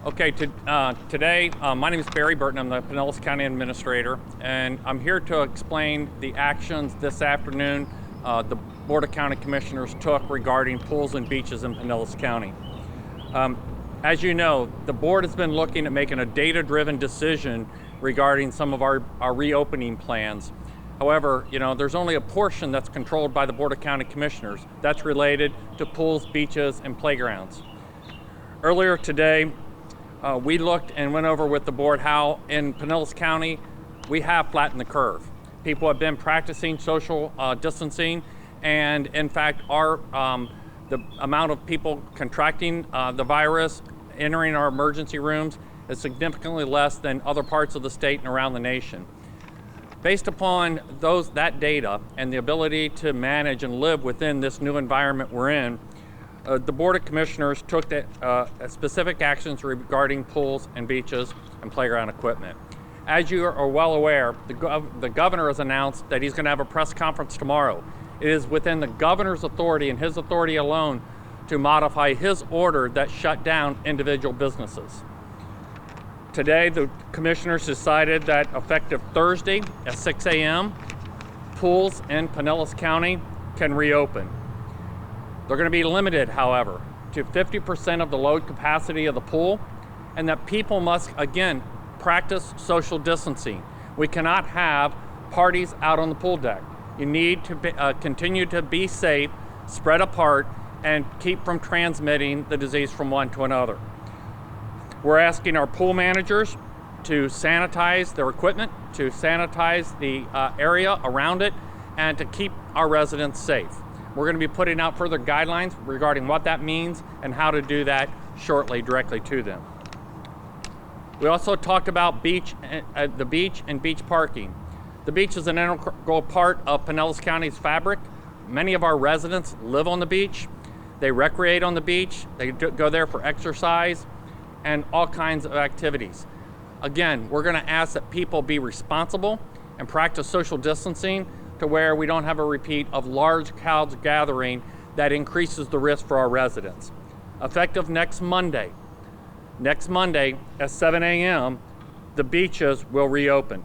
Okay, today, my name is Burton. I'm the Pinellas County Administrator, and I'm here to explain the actions this afternoon the Board of County Commissioners took regarding pools and beaches in Pinellas County. As you know, the board has been looking at making a data-driven decision regarding some of our reopening plans. However, there's only a portion that's controlled by the Board of County Commissioners. That's related to pools, beaches, and playgrounds. Earlier today, we looked and went over with the board how in Pinellas County we have flattened the curve. People have been practicing social distancing, and in fact the amount of people contracting the virus entering our emergency rooms is significantly less than other parts of the state and around the nation. Based upon that data and the ability to manage and live within this new environment we're in, the Board of Commissioners took specific actions regarding pools and beaches and playground equipment. As you are well aware, the governor has announced that he's going to have a press conference tomorrow. It is within the governor's authority and his authority alone to modify his order that shut down individual businesses. Today, the commissioners decided that effective Thursday at 6 a.m., pools in Pinellas County can reopen. They're going to be limited, however, to 50% of the load capacity of the pool, and that people must, again, practice social distancing. We cannot have parties out on the pool deck. You need to continue to be safe, spread apart, and keep from transmitting the disease from one to another. We're asking our pool managers to sanitize their equipment, to sanitize the area around it, and to keep our residents safe. We're going to be putting out further guidelines regarding what that means and how to do that shortly directly to them. We also talked about the beach and beach parking. The beach is an integral part of Pinellas County's fabric. Many of our residents live on the beach. They recreate on the beach. They go there for exercise and all kinds of activities. Again, we're going to ask that people be responsible and practice social distancing to where we don't have a repeat of large crowds gathering that increases the risk for our residents. Effective next Monday at 7 a.m., the beaches will reopen.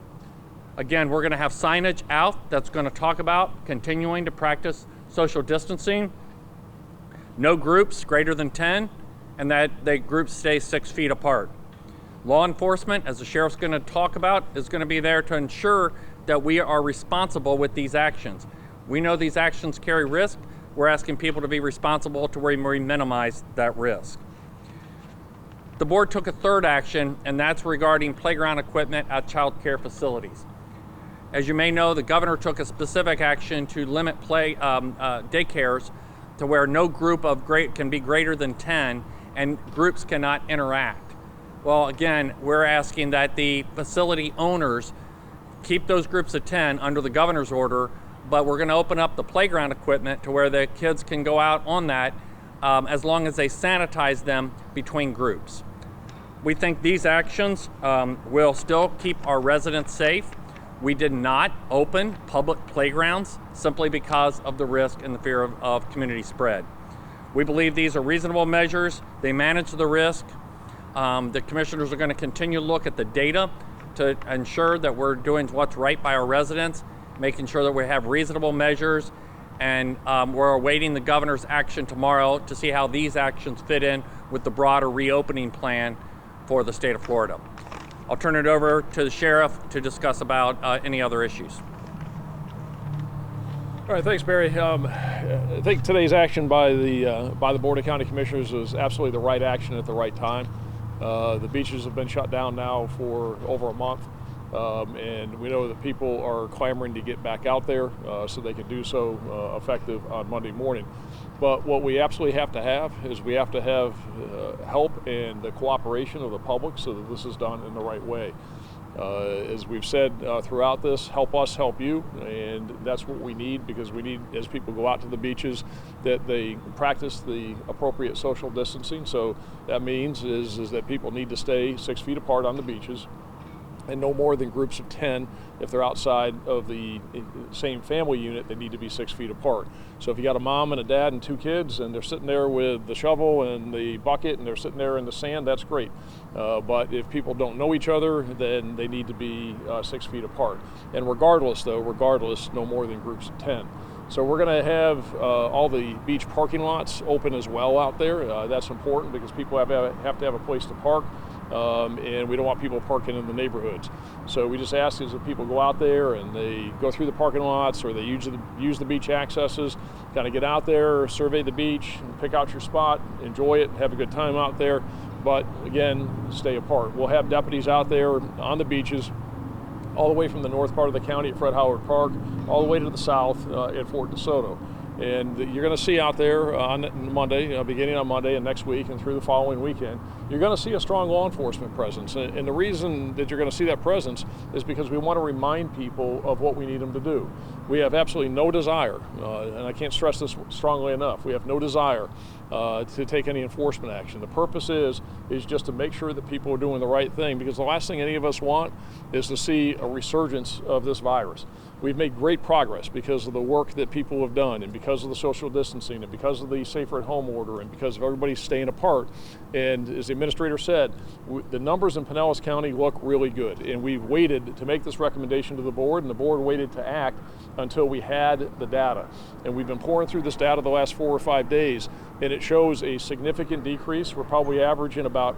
Again, we're going to have signage out that's going to talk about continuing to practice social distancing, no groups greater than 10, and that the groups stay 6 feet apart. Law enforcement, as the sheriff's going to talk about, is going to be there to ensure that we are responsible with these actions. We know these actions carry risk. We're asking people to be responsible to where we minimize that risk. The board took a third action, and that's regarding playground equipment at childcare facilities. As you may know, the governor took a specific action to limit daycares to where no group can be greater than 10 and groups cannot interact. Well, again, we're asking that the facility owners keep those groups of 10 under the governor's order, but we're going to open up the playground equipment to where the kids can go out on that as long as they sanitize them between groups. We think these actions will still keep our residents safe. We did not open public playgrounds simply because of the risk and the fear of community spread. We believe these are reasonable measures. They manage the risk. The commissioners are going to continue to look at the data to ensure that we're doing what's right by our residents, making sure that we have reasonable measures, and we're awaiting the governor's action tomorrow to see how these actions fit in with the broader reopening plan for the state of Florida. I'll turn it over to the sheriff to discuss about any other issues. All right, thanks, Barry. I think today's action by the Board of County Commissioners was absolutely the right action at the right time. The beaches have been shut down now for over a month, and we know that people are clamoring to get back out there so they can do so effective on Monday morning. But what we absolutely have to have is we have to have help and the cooperation of the public so that this is done in the right way. As we've said throughout this, help us help you, and that's what we need, because we need, as people go out to the beaches, that they practice the appropriate social distancing. So that means is that people need to stay 6 feet apart on the beaches. and no more than groups of 10. If they're outside of the same family unit, they need to be 6 feet apart. So if you got a mom and a dad and 2 kids and they're sitting there with the shovel and the bucket and they're sitting there in the sand, that's great. But if people don't know each other, then they need to be 6 feet apart. And regardless, no more than groups of 10. So we're going to have all the beach parking lots open as well out there. That's important because people have to have a place to park. And we don't want people parking in the neighborhoods. So we just ask is that people go out there and they go through the parking lots or they use the beach accesses, kind of get out there, survey the beach, pick out your spot, enjoy it, have a good time out there. But again, stay apart. We'll have deputies out there on the beaches all the way from the north part of the county at Fred Howard Park, all the way to the south at Fort DeSoto. And you're going to see out there on Monday, beginning on Monday and next week and through the following weekend, you're going to see a strong law enforcement presence. And the reason that you're going to see that presence is because we want to remind people of what we need them to do. We have absolutely no desire, and I can't stress this strongly enough, we have no desire to take any enforcement action. The purpose is just to make sure that people are doing the right thing, because the last thing any of us want is to see a resurgence of this virus. We've made great progress because of the work that people have done and because of the social distancing and because of the safer at home order and because of everybody staying apart. And as the administrator said, the numbers in Pinellas County look really good. And we've waited to make this recommendation to the board, and the board waited to act until we had the data. And we've been pouring through this data the last 4 or 5 days, and it shows a significant decrease. We're probably averaging about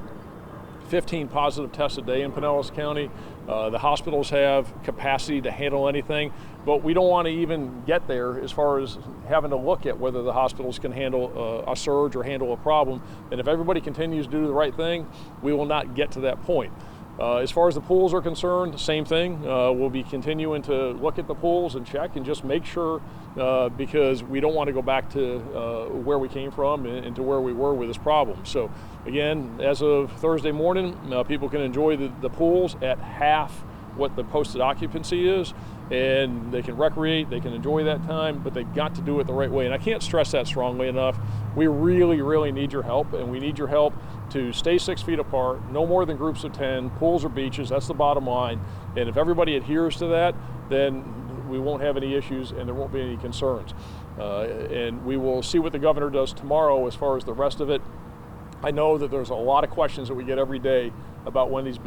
15 positive tests a day in Pinellas County. The hospitals have capacity to handle anything, but we don't want to even get there as far as having to look at whether the hospitals can handle a surge or handle a problem. And if everybody continues to do the right thing, we will not get to that point. As far as the pools are concerned, same thing. We'll be continuing to look at the pools and check and just make sure, because we don't want to go back to where we came from and to where we were with this problem. So again, as of Thursday morning, people can enjoy the pools at half what the posted occupancy is, and they can recreate, they can enjoy that time, but they've got to do it the right way. And I can't stress that strongly enough. We really, really need your help, and we need your help to stay 6 feet apart, no more than groups of 10, pools or beaches, that's the bottom line. And if everybody adheres to that, then we won't have any issues and there won't be any concerns. And we will see what the governor does tomorrow as far as the rest of it. I know that there's a lot of questions that we get every day about when these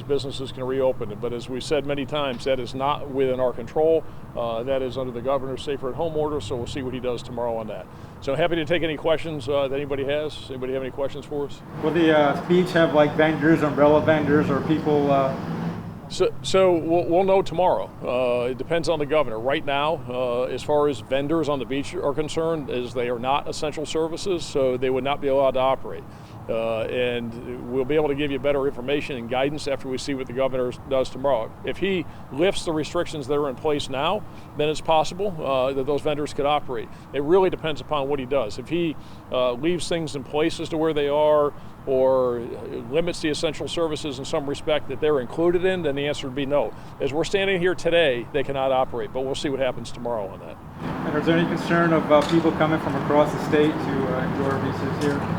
businesses can reopen. But as we've said many times, that is not within our control. That is under the governor's safer at home order, so we'll see what he does tomorrow on that. So happy to take any questions that anybody has. Anybody have any questions for us? Will the beach have like vendors, umbrella vendors, or people? So we'll know tomorrow. It depends on the governor. Right now, as far as vendors on the beach are concerned, is they are not essential services, so they would not be allowed to operate. And we'll be able to give you better information and guidance after we see what the governor does tomorrow. If he lifts the restrictions that are in place now, then it's possible that those vendors could operate. It really depends upon what he does. If he leaves things in place as to where they are, or limits the essential services in some respect that they're included in, then the answer would be no. As we're standing here today, they cannot operate, but we'll see what happens tomorrow on that. And is there any concern of people coming from across the state to enjoy our beaches here?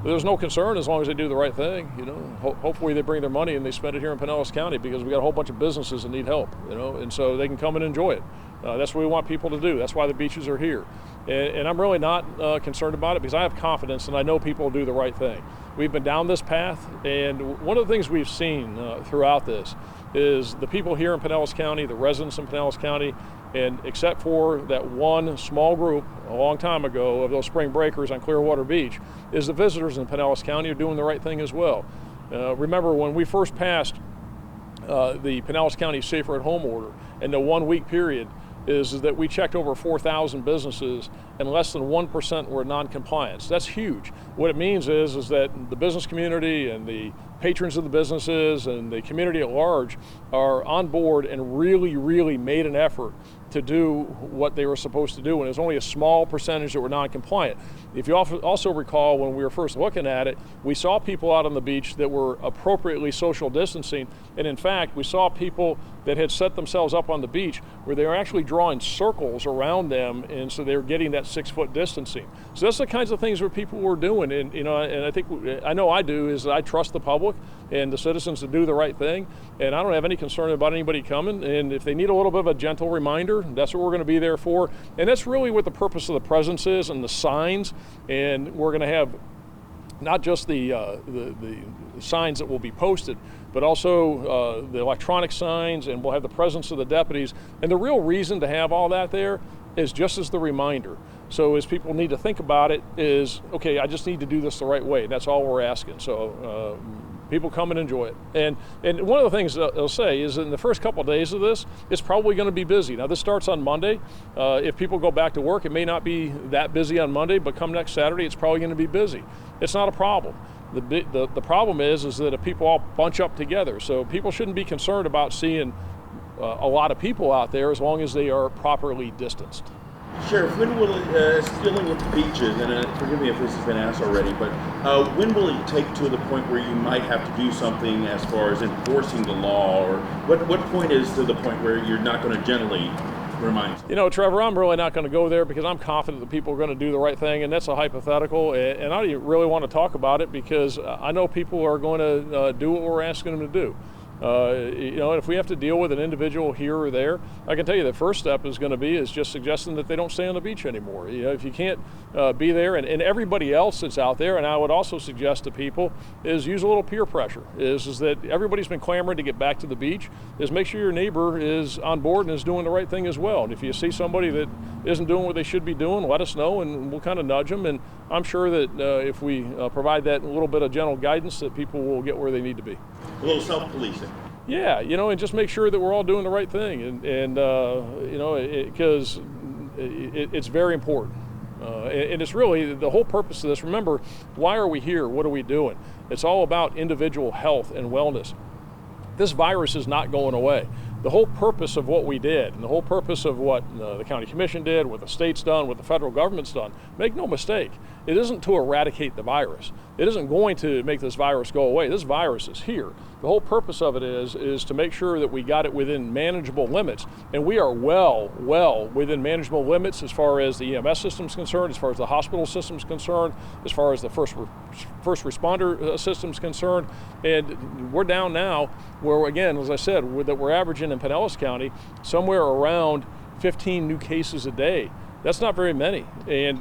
There's no concern as long as they do the right thing. You know, hopefully they bring their money and they spend it here in Pinellas County, because we got a whole bunch of businesses that need help. You know, and so they can come and enjoy it. That's what we want people to do. That's why the beaches are here. And I'm really not concerned about it, because I have confidence and I know people will do the right thing. We've been down this path, and one of the things we've seen throughout this is the people here in Pinellas County, the residents in Pinellas County, and except for that one small group a long time ago of those spring breakers on Clearwater Beach, is the visitors in Pinellas County are doing the right thing as well. Remember when we first passed the Pinellas County Safer at Home order, and the 1 week period is that we checked over 4,000 businesses and less than 1% were non-compliance. That's huge. What it means is that the business community and the patrons of the businesses and the community at large are on board and really, really made an effort to do what they were supposed to do, and there's only a small percentage that were non-compliant. If you also recall, when we were first looking at it, we saw people out on the beach that were appropriately social distancing, and in fact, we saw people that had set themselves up on the beach where they were actually drawing circles around them, and so they were getting that 6 foot distancing. So that's the kinds of things where people were doing, and you know, and I know I do, is I trust the public. public and the citizens to do the right thing. And I don't have any concern about anybody coming. And if they need a little bit of a gentle reminder, that's what we're going to be there for. And that's really what the purpose of the presence is, and the signs. And we're going to have not just the signs that will be posted, but also the electronic signs, and we'll have the presence of the deputies. And the real reason to have all that there is just as the reminder. So as people need to think about it is, okay, I just need to do this the right way. That's all we're asking. So people come and enjoy it. And one of the things I'll say is in the first couple of days of this, it's probably going to be busy. Now this starts on Monday. If people go back to work, it may not be that busy on Monday, but come next Saturday, it's probably going to be busy. It's not a problem. The problem is that if people all bunch up together. So people shouldn't be concerned about seeing a lot of people out there as long as they are properly distanced. Sheriff, when will it, dealing with the beaches, and forgive me if this has been asked already, but when will it take to the point where you might have to do something as far as enforcing the law, or what point is to the point where you're not going to gently remind? You know, Trevor, I'm really not going to go there because I'm confident that people are going to do the right thing, and that's a hypothetical, and I don't really want to talk about it because I know people are going to do what we're asking them to do. You know, if we have to deal with an individual here or there, I can tell you the first step is going to be just suggesting that they don't stay on the beach anymore. You know, if you can't be there, and everybody else that's out there, and I would also suggest to people is use a little peer pressure. Is that everybody's been clamoring to get back to the beach. Is make sure your neighbor is on board and is doing the right thing as well. And if you see somebody that isn't doing what they should be doing, let us know, and we'll kind of nudge them. And I'm sure that if we provide that little bit of gentle guidance, that people will get where they need to be. A little self-policing. Yeah, you know, and just make sure that we're all doing the right thing, and you know, because it's very important, and it's really the whole purpose of this. Remember, why are we here? What are we doing? It's all about individual health and wellness. This virus is not going away. The whole purpose of what we did, and the whole purpose of what the county commission did, what the state's done, what the federal government's done, make no mistake, it isn't to eradicate the virus. It isn't going to make this virus go away. This virus is here. The whole purpose of it is to make sure that we got it within manageable limits, and we are well within manageable limits as far as the EMS system's concerned, as far as the hospital system's concerned, as far as the first responder system's concerned, and we're down now where, again, as I said, that we're averaging in Pinellas County somewhere around 15 new cases a day. That's not very many, and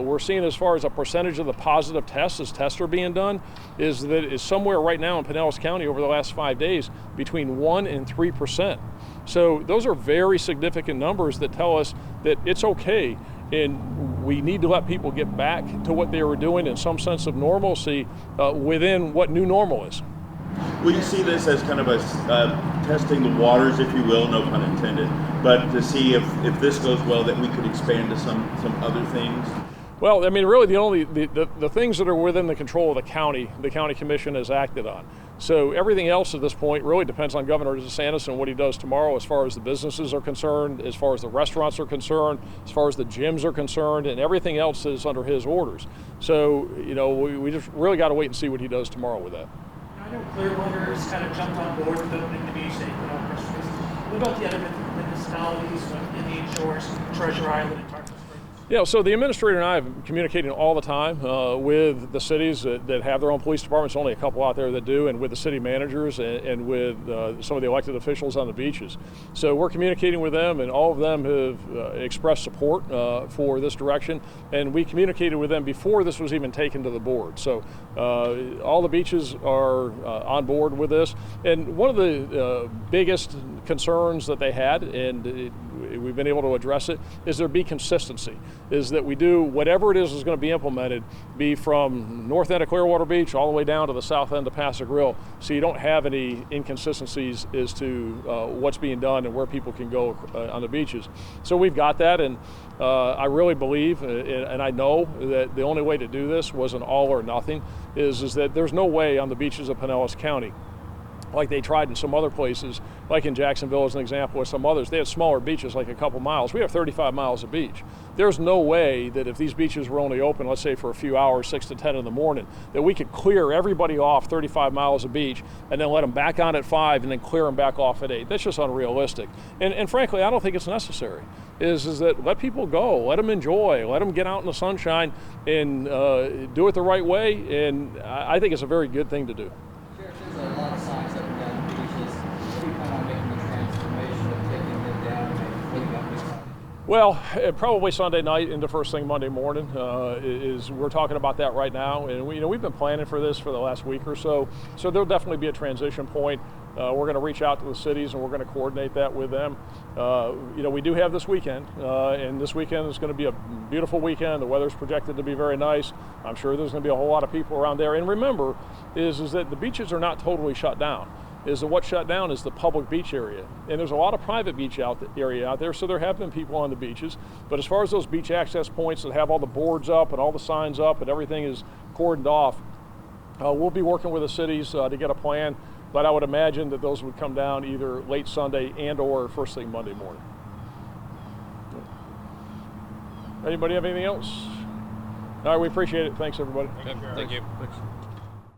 we're seeing as far as a percentage of the positive tests as tests are being done is somewhere right now in Pinellas County over the last 5 days between 1% and 3%. So those are very significant numbers that tell us that it's okay, and we need to let people get back to what they were doing in some sense of normalcy within what new normal is. Will you see this as kind of a testing the waters, if you will, no pun intended, but to see if this goes well, that we could expand to some other things? Well, I mean, really the things that are within the control of the county commission has acted on. So everything else at this point really depends on Governor DeSantis and what he does tomorrow as far as the businesses are concerned, as far as the restaurants are concerned, as far as the gyms are concerned, and everything else is under his orders. So, you know, we just really got to wait and see what he does tomorrow with that. I know Clearwater has kind of jumped on board with opening the beach. They put out press releases. What about the other municipalities, like Indian Shores, Treasure Island, and Tarpon Springs? Yeah, so the administrator and I have communicating all the time with the cities that have their own police departments, only a couple out there that do, and with the city managers and with some of the elected officials on the beaches. So we're communicating with them, and all of them have expressed support for this direction, and we communicated with them before this was even taken to the board. So all the beaches are on board with this, and one of the biggest concerns that they had, and we've been able to address it, is there be consistency. Is that we do whatever it is going to be implemented, be from north end of Clearwater Beach all the way down to the south end of Paso Grill, so you don't have any inconsistencies as to what's being done and where people can go on the beaches. So we've got that, and I really believe, and I know that the only way to do this was an all or nothing, is that there's no way on the beaches of Pinellas County, like they tried in some other places, like in Jacksonville as an example, or some others. They had smaller beaches, like a couple miles. We have 35 miles of beach. There's no way that if these beaches were only open, let's say for a few hours, 6 to 10 in the morning, that we could clear everybody off 35 miles of beach and then let them back on at 5 and then clear them back off at 8. That's just unrealistic. And frankly, I don't think it's necessary. Is that let people go, let them enjoy, let them get out in the sunshine and do it the right way. And I think it's a very good thing to do. Well, probably Sunday night into first thing Monday morning is we're talking about that right now, and we've been planning for this for the last week or so. So there'll definitely be a transition point. We're going to reach out to the cities and we're going to coordinate that with them. We do have this weekend, and this weekend is going to be a beautiful weekend. The weather's projected to be very nice. I'm sure there's going to be a whole lot of people around there. And remember, is that the beaches are not totally shut down. Is that what shut down is the public beach area, and there's a lot of private beach area out there, so there have been people on the beaches. But as far as those beach access points that have all the boards up and all the signs up and everything is cordoned off, we'll be working with the cities to get a plan. But I would imagine that those would come down either late Sunday and or first thing Monday morning. Anybody have anything else? All right, we appreciate it. Thanks, everybody. Thank you. Thanks.